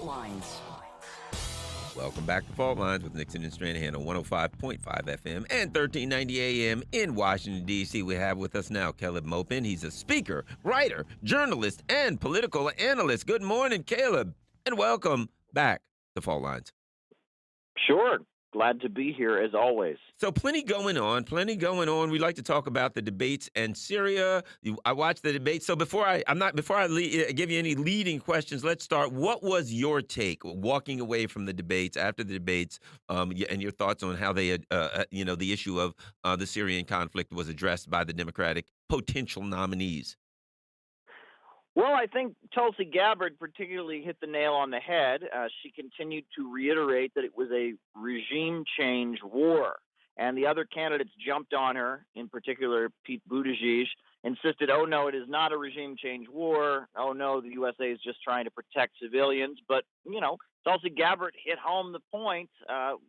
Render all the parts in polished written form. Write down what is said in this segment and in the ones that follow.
Lines. Welcome back to Fault Lines with Nixon and Stranahan on 105.5 FM and 1390 AM in Washington, D.C. We have with us now Caleb Maupin. He's a speaker, writer, journalist, and political analyst. Good morning, Caleb, and welcome back to Fault Lines. Sure. Glad to be here as always. So plenty going on. We like to talk about the debates and Syria. I watched the debates. So before I give you any leading questions, let's start. What was your take walking away from the debates after the debates, and your thoughts on how they, the issue of the Syrian conflict was addressed by the Democratic potential nominees? Well, I think Tulsi Gabbard particularly hit the nail on the head. She continued to reiterate that it was a regime change war. And the other candidates jumped on her, in particular Pete Buttigieg, insisted, oh, no, it is not a regime change war. Oh, no, the USA is just trying to protect civilians. But, Tulsi Gabbard hit home the point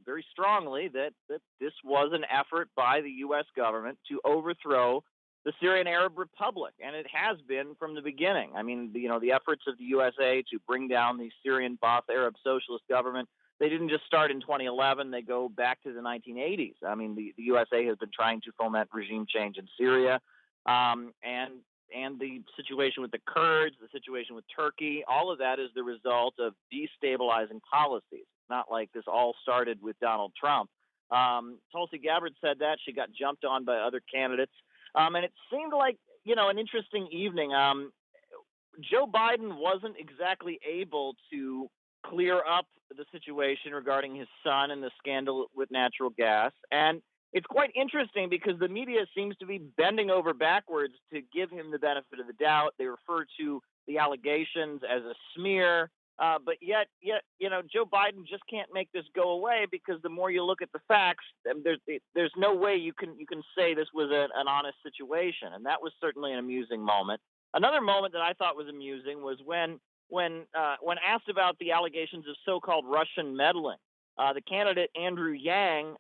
very strongly that this was an effort by the U.S. government to overthrow the Syrian Arab Republic, and it has been from the beginning. I mean, the efforts of the USA to bring down the Syrian Ba'ath Arab Socialist government, they didn't just start in 2011. They go back to the 1980s. I mean, the USA has been trying to foment regime change in Syria, and the situation with the Kurds, the situation with Turkey, all of that is the result of destabilizing policies. Not like this all started with Donald Trump. Tulsi Gabbard said that. She got jumped on by other candidates. And it seemed like, an interesting evening. Joe Biden wasn't exactly able to clear up the situation regarding his son and the scandal with natural gas. And it's quite interesting because the media seems to be bending over backwards to give him the benefit of the doubt. They refer to the allegations as a smear. But yet, Joe Biden just can't make this go away because the more you look at the facts, there's no way you can say this was an honest situation, and that was certainly an amusing moment. Another moment that I thought was amusing was when asked about the allegations of so-called Russian meddling, the candidate Andrew Yang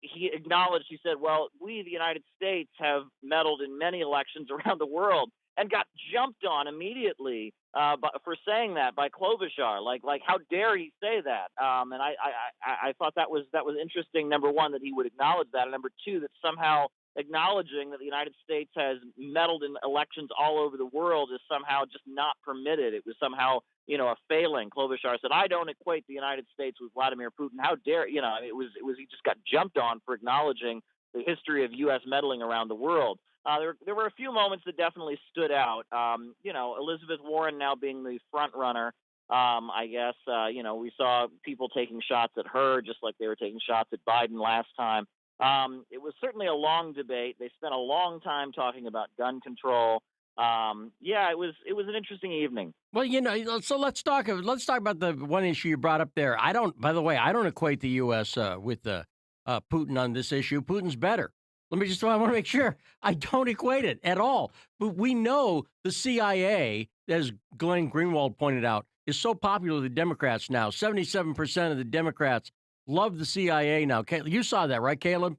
he acknowledged. He said, "Well, we, the United States, have meddled in many elections around the world," and got jumped on immediately for saying that by Klobuchar. Like how dare he say that? And I thought that was interesting. Number one, that he would acknowledge that, and number two, that somehow acknowledging that the United States has meddled in elections all over the world is somehow just not permitted. It was somehow a failing. Klobuchar said, "I don't equate the United States with Vladimir Putin. How dare it was he just got jumped on for acknowledging the history of U.S. meddling around the world." There were a few moments that definitely stood out. Elizabeth Warren now being the front runner. I guess, we saw people taking shots at her just like they were taking shots at Biden last time. It was certainly a long debate. They spent a long time talking about gun control. It was an interesting evening. Well, so let's talk about the one issue you brought up there. By the way, I don't equate the U.S. With Putin on this issue. Putin's better. I want to make sure I don't equate it at all. But we know the CIA, as Glenn Greenwald pointed out, is so popular with the Democrats now. 77% of the Democrats love the CIA now. You saw that, right, Caleb?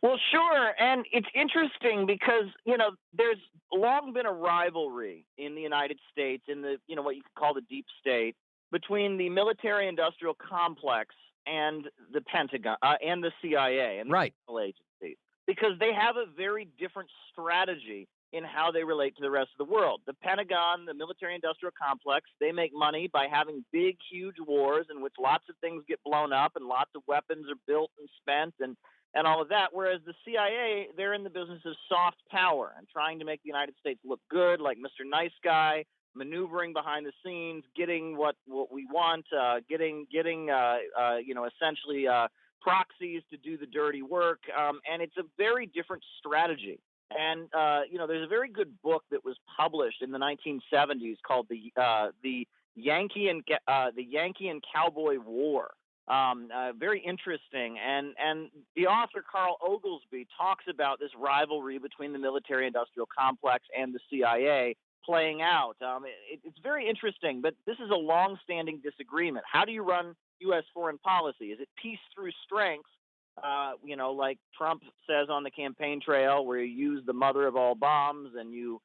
Well, sure. And it's interesting because, there's long been a rivalry in the United States, in the, what you could call the deep state, between the military-industrial complex and the Pentagon and the CIA and the right. agencies, because they have a very different strategy in how they relate to the rest of the world. The Pentagon, the military-industrial complex, they make money by having big, huge wars in which lots of things get blown up and lots of weapons are built and spent and all of that, whereas the CIA, they're in the business of soft power and trying to make the United States look good, like Mr. Nice Guy, maneuvering behind the scenes, getting what we want, getting essentially proxies to do the dirty work, and it's a very different strategy. And there's a very good book that was published in the 1970s called the Yankee and Cowboy War. Very interesting, and the author Carl Oglesby talks about this rivalry between the military-industrial complex and the CIA playing out. It's very interesting, but this is a long-standing disagreement. How do you run U.S. foreign policy? Is it peace through strength? Like Trump says on the campaign trail, where you use the mother of all bombs and you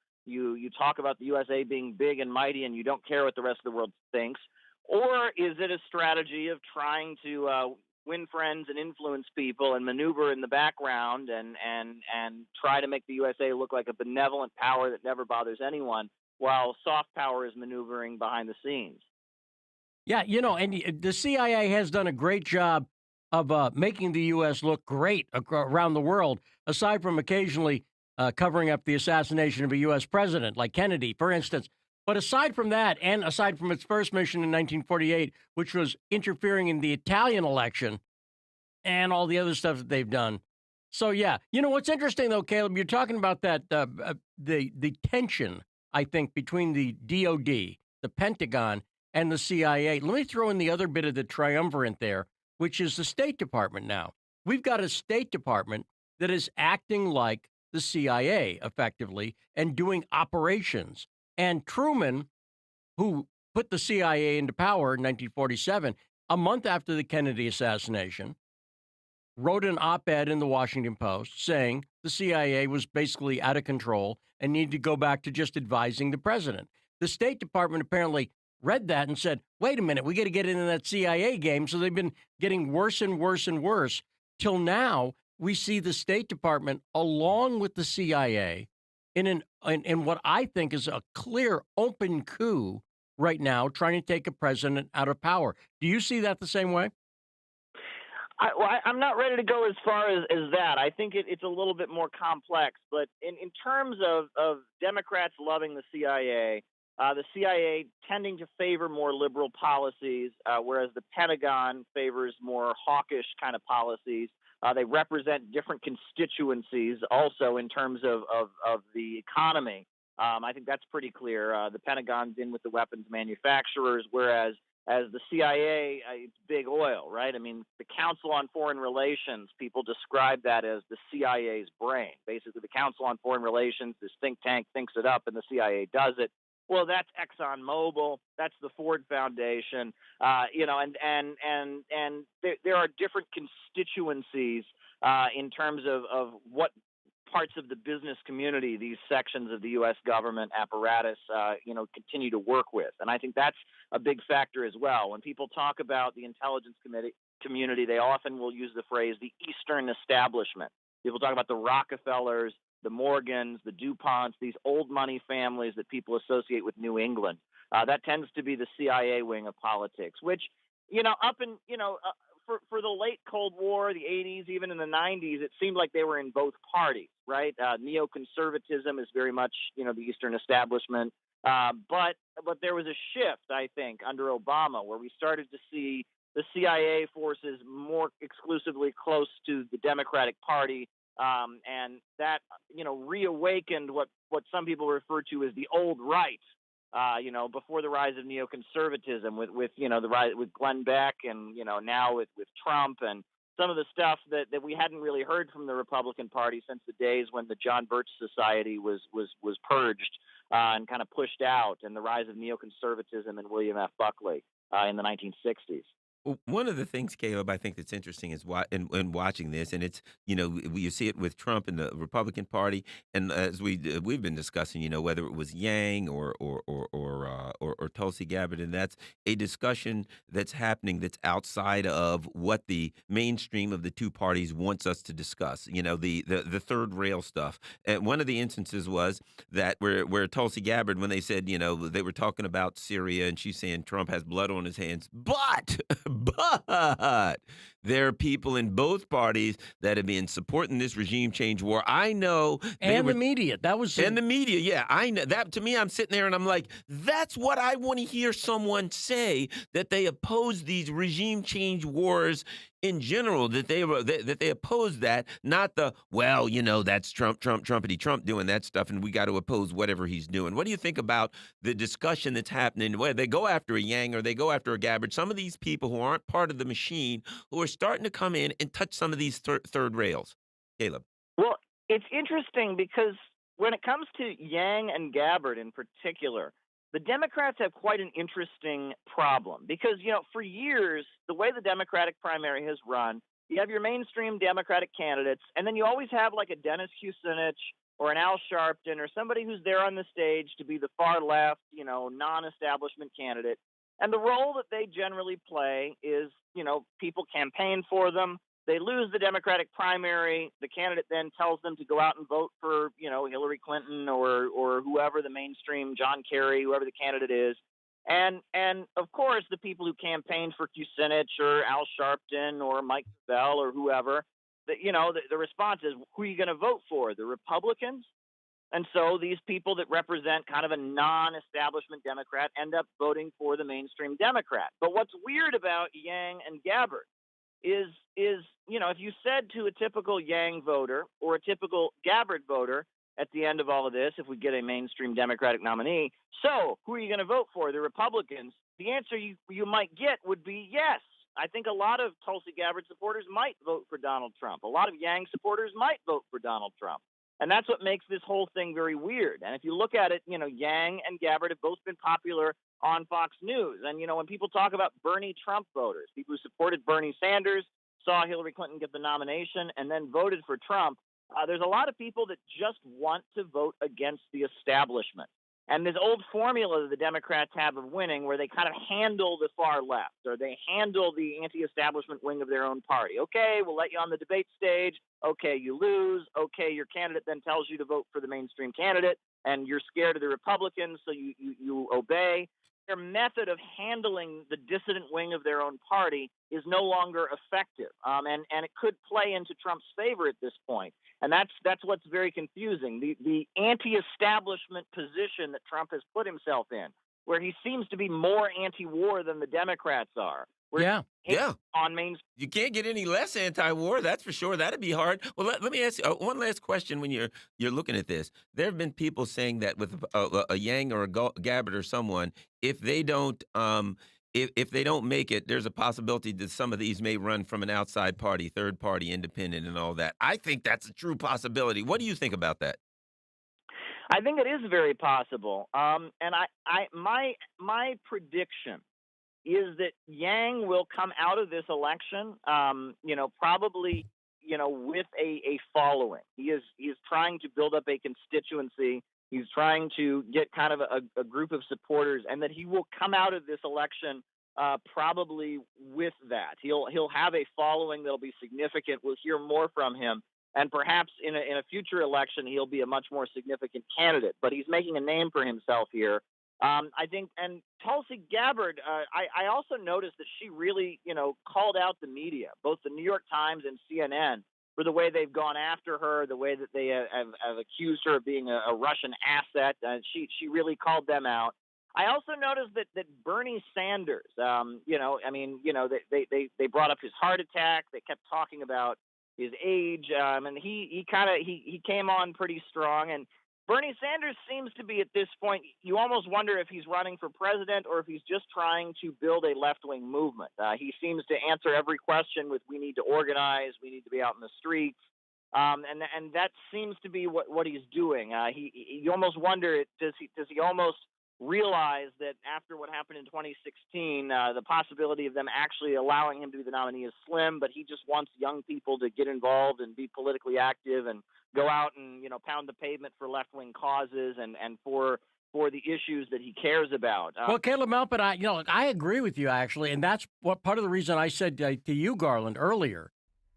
talk about the USA being big and mighty and you don't care what the rest of the world thinks? Or is it a strategy of trying to win friends and influence people and maneuver in the background and try to make the USA look like a benevolent power that never bothers anyone, while soft power is maneuvering behind the scenes? Yeah, and the CIA has done a great job of making the U.S. look great around the world, aside from occasionally covering up the assassination of a U.S. president, like Kennedy, for instance. But aside from that, and aside from its first mission in 1948, which was interfering in the Italian election and all the other stuff that they've done. So, yeah, what's interesting, though, Caleb, you're talking about that the tension, I think, between the DOD, the Pentagon, and the CIA. Let me throw in the other bit of the triumvirate there, which is the State Department now. We've got a State Department that is acting like the CIA effectively and doing operations. And Truman, who put the CIA into power in 1947, a month after the Kennedy assassination, wrote an op-ed in the Washington Post saying the CIA was basically out of control and needed to go back to just advising the president. The State Department apparently read that and said, wait a minute, we got to get into that CIA game. So they've been getting worse and worse and worse till now we see the State Department along with the CIA in what I think is a clear open coup right now, trying to take a president out of power. Do you see that the same way? I'm not ready to go as far as that. I think it's a little bit more complex. But in terms of Democrats loving the CIA tending to favor more liberal policies, whereas the Pentagon favors more hawkish kind of policies. They represent different constituencies also in terms of the economy. I think that's pretty clear. The Pentagon's in with the weapons manufacturers, whereas as the CIA, it's big oil, right? I mean, the Council on Foreign Relations, people describe that as the CIA's brain. Basically, the Council on Foreign Relations, this think tank thinks it up, and the CIA does it. Well, that's ExxonMobil, that's the Ford Foundation, and there are different constituencies in terms of what parts of the business community these sections of the U.S. government apparatus, continue to work with. And I think that's a big factor as well. When people talk about the intelligence community, they often will use the phrase the Eastern establishment. People talk about the Rockefellers, the Morgans, the DuPonts, these old money families that people associate with New England. That tends to be the CIA wing of politics, which, for the late Cold War, the 80s, even in the 90s, it seemed like they were in both parties, right? Neoconservatism is very much, the Eastern establishment. But there was a shift, I think, under Obama, where we started to see the CIA forces more exclusively close to the Democratic Party. And that, reawakened what some people refer to as the old right. Before the rise of neoconservatism with the rise with Glenn Beck and, now with Trump and some of the stuff that we hadn't really heard from the Republican Party since the days when the John Birch Society was purged and kind of pushed out, and the rise of neoconservatism and William F. Buckley in the 1960s. Well, one of the things, Caleb, I think that's interesting is in watching this, and it's you see it with Trump and the Republican Party, and as we've been discussing, whether it was Yang or Tulsi Gabbard, and that's a discussion that's happening that's outside of what the mainstream of the two parties wants us to discuss. The third rail stuff. And one of the instances was that where Tulsi Gabbard, when they said they were talking about Syria, and she's saying Trump has blood on his hands, but there are people in both parties that have been supporting this regime change war. I know, and the media. That was and the media. Yeah, I know that. To me, I'm sitting there and I'm like, that's what I want to hear someone say, that they oppose these regime change wars in general, that they oppose that, not the that's Trumpity Trump doing that stuff, and we got to oppose whatever he's doing. What do you think about the discussion that's happening? Where they go after a Yang or they go after a Gabbard, some of these people who aren't part of the machine, who are starting to come in and touch some of these third rails. Caleb. Well, it's interesting because when it comes to Yang and Gabbard in particular, the Democrats have quite an interesting problem because, for years, the way the Democratic primary has run, you have your mainstream Democratic candidates, and then you always have like a Dennis Kucinich or an Al Sharpton or somebody who's there on the stage to be the far left, non-establishment candidate. And the role that they generally play is, people campaign for them. They lose the Democratic primary. The candidate then tells them to go out and vote for, Hillary Clinton or whoever the mainstream, John Kerry, whoever the candidate is. And of course, the people who campaigned for Kucinich or Al Sharpton or Mike Bell or whoever, the response is, who are you going to vote for? The Republicans? And so these people that represent kind of a non-establishment Democrat end up voting for the mainstream Democrat. But what's weird about Yang and Gabbard is if you said to a typical Yang voter or a typical Gabbard voter at the end of all of this, if we get a mainstream Democratic nominee, so who are you going to vote for, the Republicans? The answer you might get would be yes. I think a lot of Tulsi Gabbard supporters might vote for Donald Trump. A lot of Yang supporters might vote for Donald Trump. And that's what makes this whole thing very weird. And if you look at it, Yang and Gabbard have both been popular on Fox News. And, when people talk about Bernie Trump voters, people who supported Bernie Sanders, saw Hillary Clinton get the nomination, and then voted for Trump, there's a lot of people that just want to vote against the establishment. And this old formula that the Democrats have of winning, where they kind of handle the far left or they handle the anti-establishment wing of their own party. Okay, we'll let you on the debate stage. Okay, you lose. Okay, your candidate then tells you to vote for the mainstream candidate, and you're scared of the Republicans, so you obey. Their method of handling the dissident wing of their own party is no longer effective, and it could play into Trump's favor at this point. And that's what's very confusing. The anti-establishment position that Trump has put himself in, where he seems to be more anti-war than the Democrats are. Yeah. On Main. You can't get any less anti-war, that's for sure. That'd be hard. Well, let me ask you one last question. When you're looking at this, there have been people saying that with a Yang or a Gabbard or someone, if they don't if they don't make it, there's a possibility that some of these may run from an outside party, third party, independent, and all that. I think that's a true possibility. What do you think about that? I think it is very possible. And my prediction is that Yang will come out of this election, probably, with a following. He is trying to build up a constituency. He's trying to get kind of a group of supporters, and that he will come out of this election probably with that. He'll have a following that'll be significant. We'll hear more from him, and perhaps in a future election he'll be a much more significant candidate. But he's making a name for himself here. I think, and Tulsi Gabbard, I also noticed that she really, called out the media, both the New York Times and CNN, for the way they've gone after her, the way that they have accused her of being a Russian asset. She really called them out. I also noticed that Bernie Sanders, they brought up his heart attack. They kept talking about his age, and he came on pretty strong. And Bernie Sanders seems to be, at this point, you almost wonder if he's running for president or if he's just trying to build a left-wing movement. He seems to answer every question with, we need to organize, we need to be out in the streets. And that seems to be what he's doing. You almost wonder, does he almost realize that after what happened in 2016, the possibility of them actually allowing him to be the nominee is slim, but he just wants young people to get involved and be politically active and go out and, pound the pavement for left-wing causes and for the issues that he cares about. Well, Caleb Maupin, I agree with you, actually, and that's what part of the reason I said to you, Garland, earlier,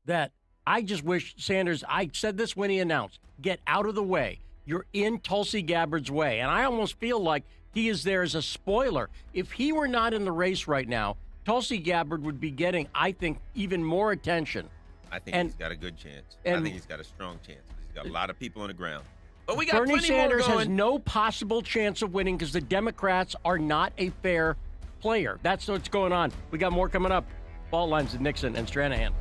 that I just wish Sanders, I said this when he announced, get out of the way. You're in Tulsi Gabbard's way, and I almost feel like he is there as a spoiler. If he were not in the race right now, Tulsi Gabbard would be getting, I think, even more attention. I think he's got a good chance. I think he's got a strong chance. He's got a lot of people on the ground. But we got Bernie plenty Sanders more has going. no possible chance of winning because the Democrats are not a fair player. That's what's going on. We got more coming up. Ball lines with Nixon and Stranahan.